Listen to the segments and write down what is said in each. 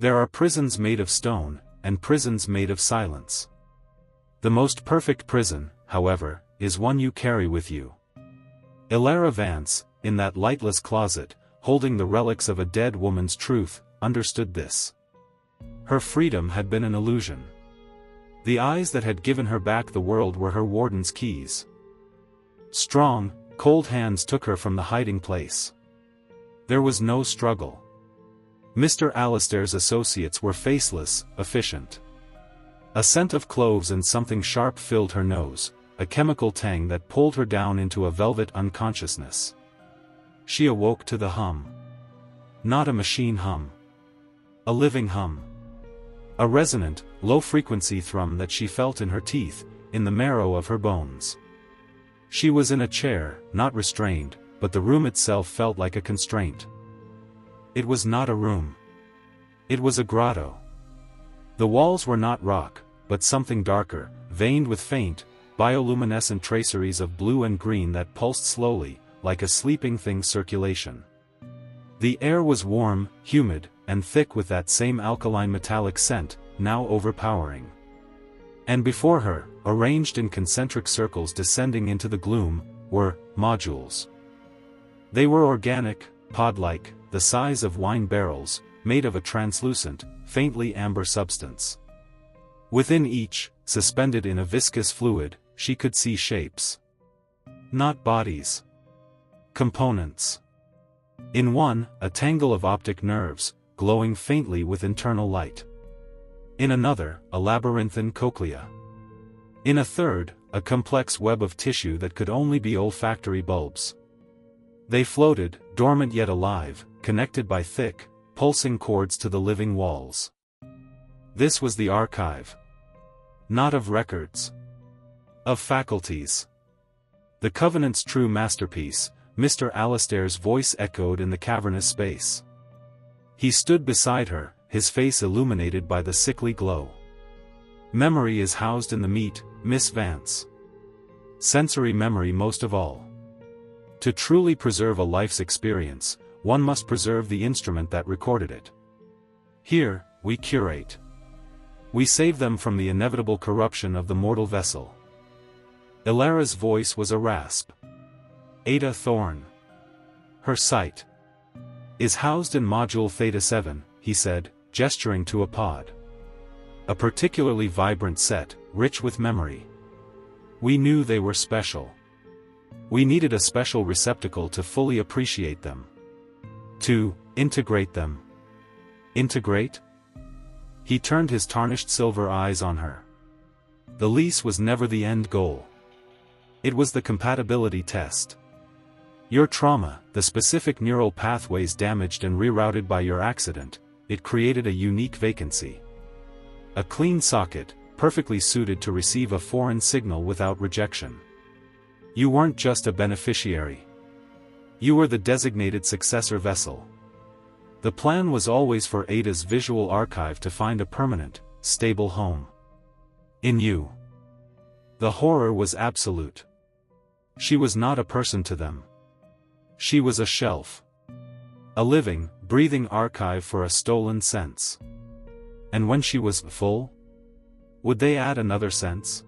There are prisons made of stone, and prisons made of silence. The most perfect prison, however, is one you carry with you. Elara Vance, in that lightless closet, holding the relics of a dead woman's truth, understood this. Her freedom had been an illusion. The eyes that had given her back the world were her warden's keys. Strong, cold hands took her from the hiding place. There was no struggle. Mr. Alastair's associates were faceless, efficient. A scent of cloves and something sharp filled her nose, a chemical tang that pulled her down into a velvet unconsciousness. She awoke to the hum. Not a machine hum. A living hum. A resonant, low-frequency thrum that she felt in her teeth, in the marrow of her bones. She was in a chair, not restrained, but the room itself felt like a constraint. It was not a room. It was a grotto. The walls were not rock, but something darker, veined with faint, bioluminescent traceries of blue and green that pulsed slowly, like a sleeping thing's circulation. The air was warm, humid, and thick with that same alkaline metallic scent, now overpowering. And before her, arranged in concentric circles descending into the gloom, were modules. They were organic, pod-like, the size of wine barrels, made of a translucent, faintly amber substance. Within each, suspended in a viscous fluid, she could see shapes. Not bodies. Components. In one, a tangle of optic nerves, glowing faintly with internal light. In another, a labyrinthine cochlea. In a third, a complex web of tissue that could only be olfactory bulbs. They floated, dormant yet alive, connected by thick, pulsing cords to the living walls. This was the archive. Not of records. Of faculties. The Covenant's true masterpiece, Mr. Alastair's voice echoed in the cavernous space. He stood beside her, his face illuminated by the sickly glow. Memory is housed in the meat, Miss Vance. Sensory memory most of all. To truly preserve a life's experience, one must preserve the instrument that recorded it. Here, we curate. We save them from the inevitable corruption of the mortal vessel. Elara's voice was a rasp. Ada Thorne. Her sight is housed in Module Theta 7, he said, gesturing to a pod. A particularly vibrant set, rich with memory. We knew they were special. We needed a special receptacle to fully appreciate them. To integrate them. Integrate? He turned his tarnished silver eyes on her. The lease was never the end goal. It was the compatibility test. Your trauma, the specific neural pathways damaged and rerouted by your accident, it created a unique vacancy. A clean socket, perfectly suited to receive a foreign signal without rejection. You weren't just a beneficiary. You were the designated successor vessel. The plan was always for Ada's visual archive to find a permanent, stable home. In you. The horror was absolute. She was not a person to them. She was a shelf. A living, breathing archive for a stolen sense. And when she was full? Would they add another sense?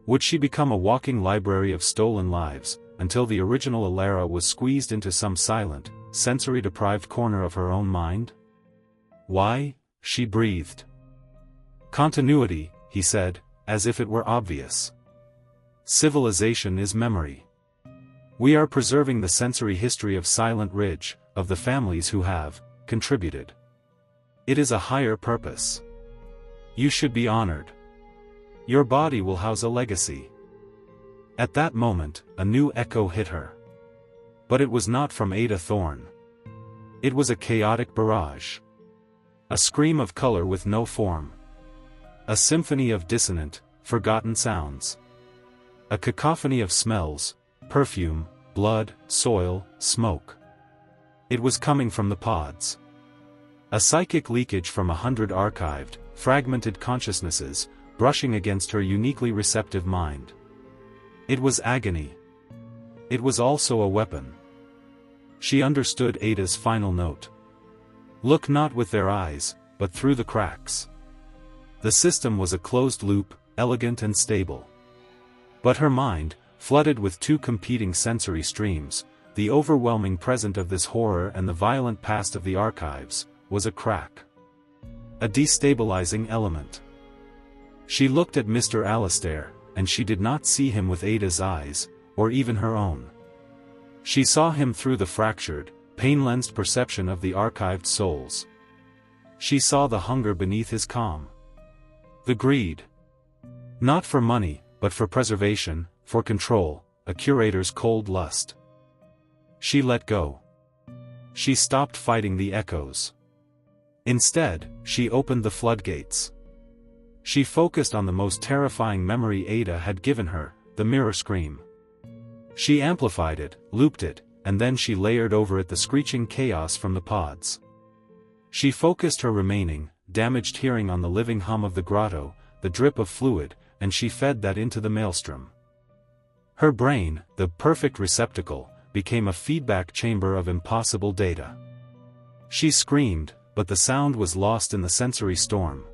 Would she become a walking library of stolen lives, until the original Elara was squeezed into some silent, sensory-deprived corner of her own mind? Why? She breathed. Continuity, he said, as if it were obvious. Civilization is memory. We are preserving the sensory history of Silent Ridge, of the families who have contributed. It is a higher purpose. You should be honored. Your body will house a legacy. At that moment, a new echo hit her. But it was not from Ada Thorne. It was a chaotic barrage. A scream of color with no form. A symphony of dissonant, forgotten sounds. A cacophony of smells, perfume, blood, soil, smoke. It was coming from the pods. A psychic leakage from 100 archived, fragmented consciousnesses, brushing against her uniquely receptive mind. It was agony. It was also a weapon. She understood Ada's final note. Look not with their eyes, but through the cracks. The system was a closed loop, elegant and stable. But her mind, flooded with two competing sensory streams, the overwhelming present of this horror and the violent past of the archives, was a crack. A destabilizing element. She looked at Mr. Alastair, and she did not see him with Ada's eyes, or even her own. She saw him through the fractured, pain-lensed perception of the archived souls. She saw the hunger beneath his calm. The greed. Not for money, but for preservation, for control, a curator's cold lust. She let go. She stopped fighting the echoes. Instead, she opened the floodgates. She focused on the most terrifying memory Ada had given her, the mirror scream. She amplified it, looped it, and then she layered over it the screeching chaos from the pods. She focused her remaining, damaged hearing on the living hum of the grotto, the drip of fluid, and she fed that into the maelstrom. Her brain, the perfect receptacle, became a feedback chamber of impossible data. She screamed, but the sound was lost in the sensory storm.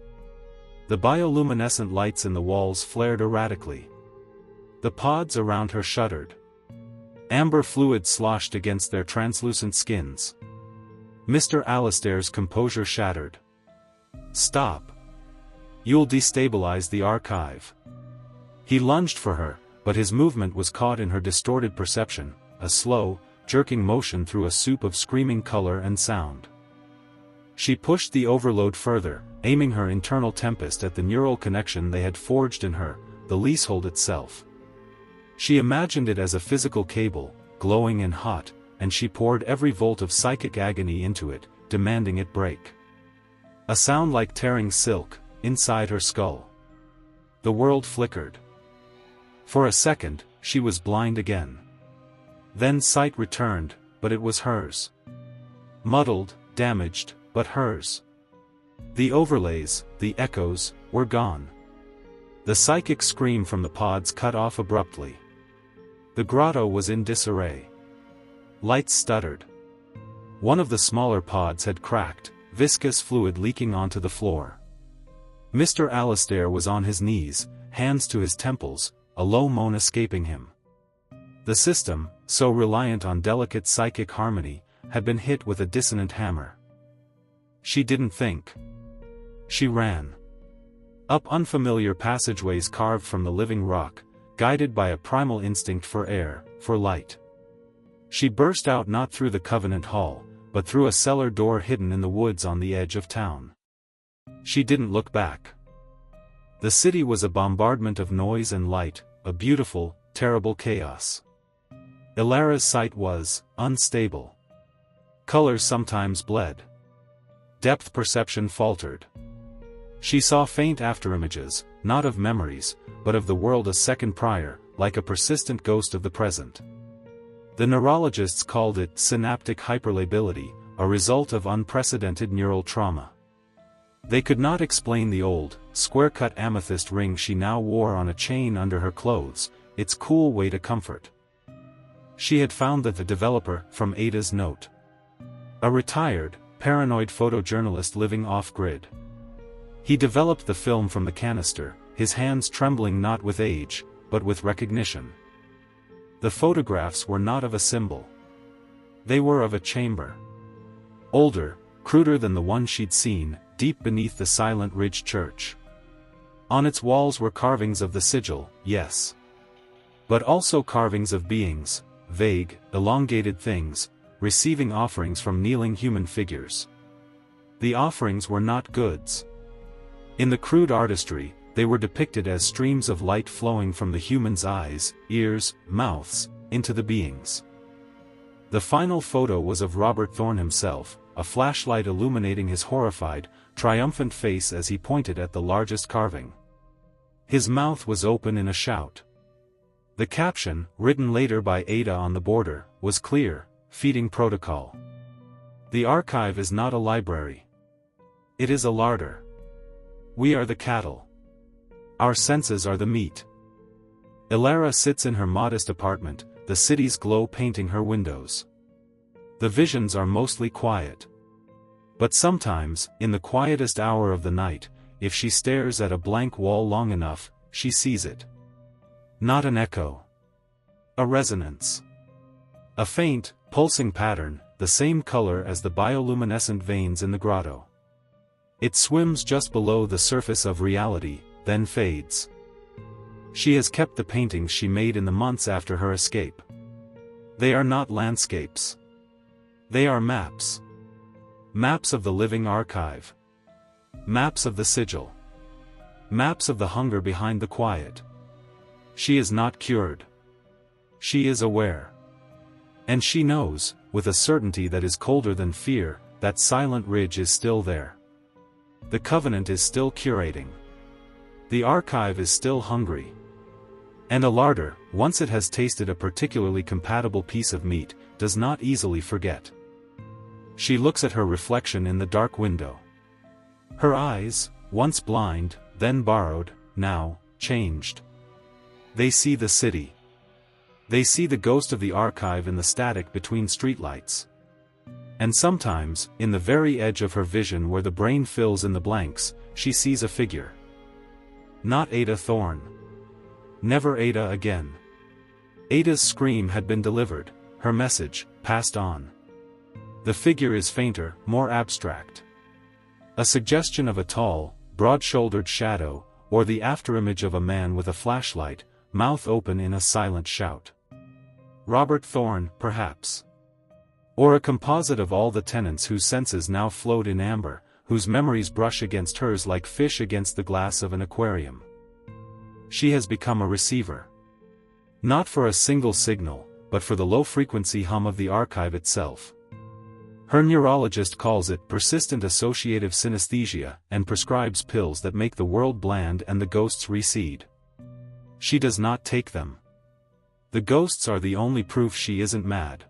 The bioluminescent lights in the walls flared erratically. The pods around her shuddered. Amber fluid sloshed against their translucent skins. Mr. Alastair's composure shattered. "Stop. You'll destabilize the archive." He lunged for her, but his movement was caught in her distorted perception, a slow, jerking motion through a soup of screaming color and sound. She pushed the overload further, aiming her internal tempest at the neural connection they had forged in her, the leasehold itself. She imagined it as a physical cable, glowing and hot, and she poured every volt of psychic agony into it, demanding it break. A sound like tearing silk, inside her skull. The world flickered. For a second, she was blind again. Then sight returned, but it was hers. Muddled, damaged, but hers. The overlays, the echoes, were gone. The psychic scream from the pods cut off abruptly. The grotto was in disarray. Lights stuttered. One of the smaller pods had cracked, viscous fluid leaking onto the floor. Mr. Alastair was on his knees, hands to his temples, a low moan escaping him. The system, so reliant on delicate psychic harmony, had been hit with a dissonant hammer. She didn't think. She ran. Up unfamiliar passageways carved from the living rock, guided by a primal instinct for air, for light. She burst out not through the Covenant Hall, but through a cellar door hidden in the woods on the edge of town. She didn't look back. The city was a bombardment of noise and light, a beautiful, terrible chaos. Elara's sight was unstable. Colors sometimes bled. Depth perception faltered. She saw faint afterimages, not of memories, but of the world a second prior, like a persistent ghost of the present. The neurologists called it synaptic hyperlability, a result of unprecedented neural trauma. They could not explain the old, square-cut amethyst ring she now wore on a chain under her clothes, its cool weight a comfort. She had found that the developer, from Ada's note. A retired, paranoid photojournalist living off-grid. He developed the film from the canister, his hands trembling not with age, but with recognition. The photographs were not of a symbol. They were of a chamber. Older, cruder than the one she'd seen, deep beneath the silent ridge church. On its walls were carvings of the sigil, yes. But also carvings of beings, vague, elongated things, receiving offerings from kneeling human figures. The offerings were not goods. In the crude artistry, they were depicted as streams of light flowing from the human's eyes, ears, mouths, into the beings. The final photo was of Robert Thorne himself, a flashlight illuminating his horrified, triumphant face as he pointed at the largest carving. His mouth was open in a shout. The caption, written later by Ada on the border, was clear: feeding protocol. The archive is not a library. It is a larder. We are the cattle. Our senses are the meat. Elara sits in her modest apartment, the city's glow painting her windows. The visions are mostly quiet. But sometimes, in the quietest hour of the night, if she stares at a blank wall long enough, she sees it. Not an echo. A resonance. A faint, pulsing pattern, the same color as the bioluminescent veins in the grotto. It swims just below the surface of reality, then fades. She has kept the paintings she made in the months after her escape. They are not landscapes. They are maps. Maps of the living archive. Maps of the sigil. Maps of the hunger behind the quiet. She is not cured. She is aware. And she knows, with a certainty that is colder than fear, that silent ridge is still there. The Covenant is still curating. The archive is still hungry. And a larder, once it has tasted a particularly compatible piece of meat, does not easily forget. She looks at her reflection in the dark window. Her eyes, once blind, then borrowed, now, changed. They see the city. They see the ghost of the archive in the static between streetlights. And sometimes, in the very edge of her vision where the brain fills in the blanks, she sees a figure. Not Ada Thorne. Never Ada again. Ada's scream had been delivered, her message, passed on. The figure is fainter, more abstract. A suggestion of a tall, broad-shouldered shadow, or the afterimage of a man with a flashlight, mouth open in a silent shout. Robert Thorne, perhaps. Or a composite of all the tenants whose senses now float in amber, whose memories brush against hers like fish against the glass of an aquarium. She has become a receiver. Not for a single signal, but for the low-frequency hum of the archive itself. Her neurologist calls it persistent associative synesthesia and prescribes pills that make the world bland and the ghosts recede. She does not take them. The ghosts are the only proof she isn't mad.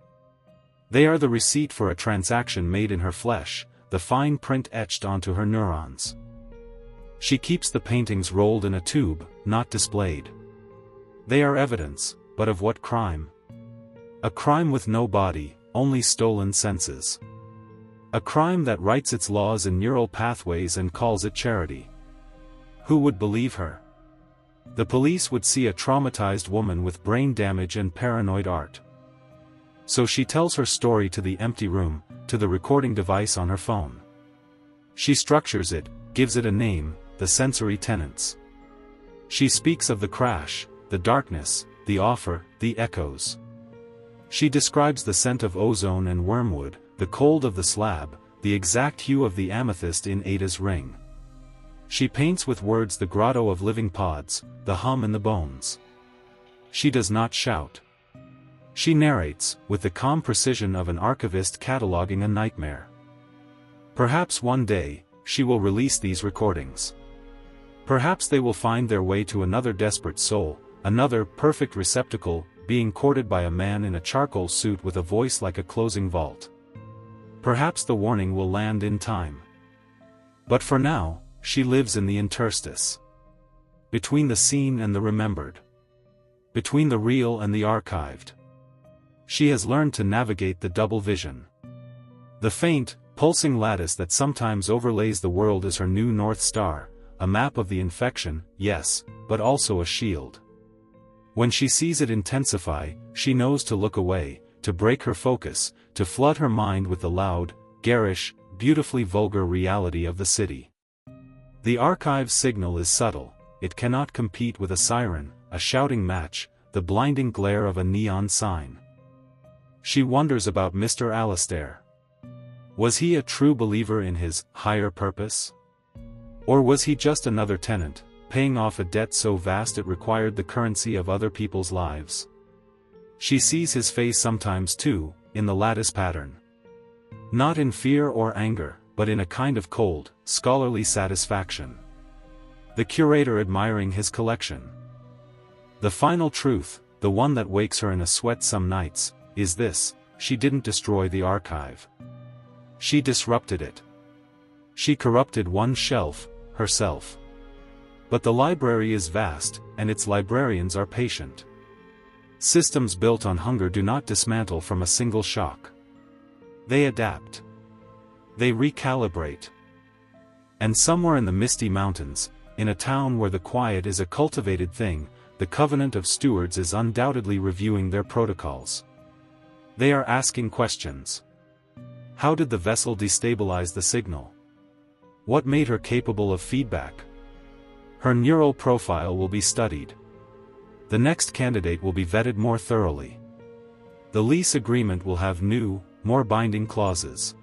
They are the receipt for a transaction made in her flesh, the fine print etched onto her neurons. She keeps the paintings rolled in a tube, not displayed. They are evidence, but of what crime? A crime with no body, only stolen senses. A crime that writes its laws in neural pathways and calls it charity. Who would believe her? The police would see a traumatized woman with brain damage and paranoid art. So she tells her story to the empty room, to the recording device on her phone. She structures it, gives it a name, the Sensory Tenants. She speaks of the crash, the darkness, the offer, the echoes. She describes the scent of ozone and wormwood, the cold of the slab, the exact hue of the amethyst in Ada's ring. She paints with words the grotto of living pods, the hum in the bones. She does not shout. She narrates, with the calm precision of an archivist cataloging a nightmare. Perhaps one day, she will release these recordings. Perhaps they will find their way to another desperate soul, another perfect receptacle, being courted by a man in a charcoal suit with a voice like a closing vault. Perhaps the warning will land in time. But for now, she lives in the interstice. Between the seen and the remembered. Between the real and the archived. She has learned to navigate the double vision. The faint, pulsing lattice that sometimes overlays the world is her new North Star, a map of the infection, yes, but also a shield. When she sees it intensify, she knows to look away, to break her focus, to flood her mind with the loud, garish, beautifully vulgar reality of the city. The archive's signal is subtle, it cannot compete with a siren, a shouting match, the blinding glare of a neon sign. She wonders about Mr. Alastair. Was he a true believer in his higher purpose? Or was he just another tenant, paying off a debt so vast it required the currency of other people's lives? She sees his face sometimes too, in the lattice pattern. Not in fear or anger, but in a kind of cold, scholarly satisfaction. The curator admiring his collection. The final truth, the one that wakes her in a sweat some nights, is this: she didn't destroy the archive. She disrupted it. She corrupted one shelf, herself. But the library is vast, and its librarians are patient. Systems built on hunger do not dismantle from a single shock. They adapt. They recalibrate. And somewhere in the misty mountains, in a town where the quiet is a cultivated thing, the Covenant of Stewards is undoubtedly reviewing their protocols. They are asking questions. How did the vessel destabilize the signal? What made her capable of feedback? Her neural profile will be studied. The next candidate will be vetted more thoroughly. The lease agreement will have new, more binding clauses.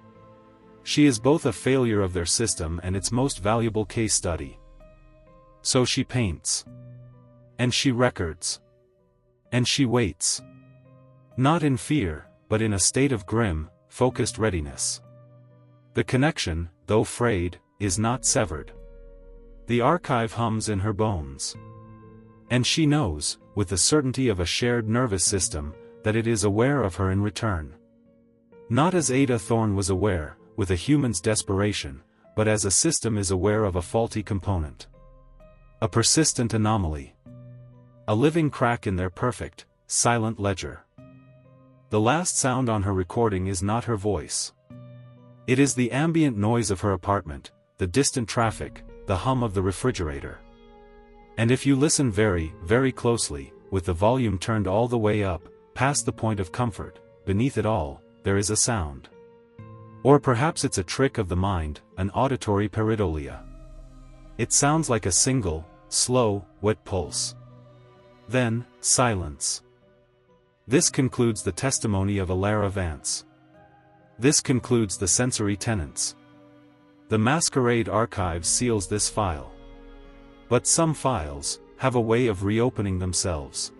She is both a failure of their system and its most valuable case study. So she paints. And she records. And she waits. Not in fear, but in a state of grim, focused readiness. The connection, though frayed, is not severed. The archive hums in her bones. And she knows, with the certainty of a shared nervous system, that it is aware of her in return. Not as Ada Thorne was aware, with a human's desperation, but as a system is aware of a faulty component. A persistent anomaly. A living crack in their perfect, silent ledger. The last sound on her recording is not her voice. It is the ambient noise of her apartment, the distant traffic, the hum of the refrigerator. And if you listen very, very closely, with the volume turned all the way up, past the point of comfort, beneath it all, there is a sound. Or perhaps it's a trick of the mind, an auditory pareidolia. It sounds like a single, slow, wet pulse. Then, silence. This concludes the testimony of Elara Vance. This concludes the Sensory Tenants. The Masquerade archive seals this file. But some files have a way of reopening themselves.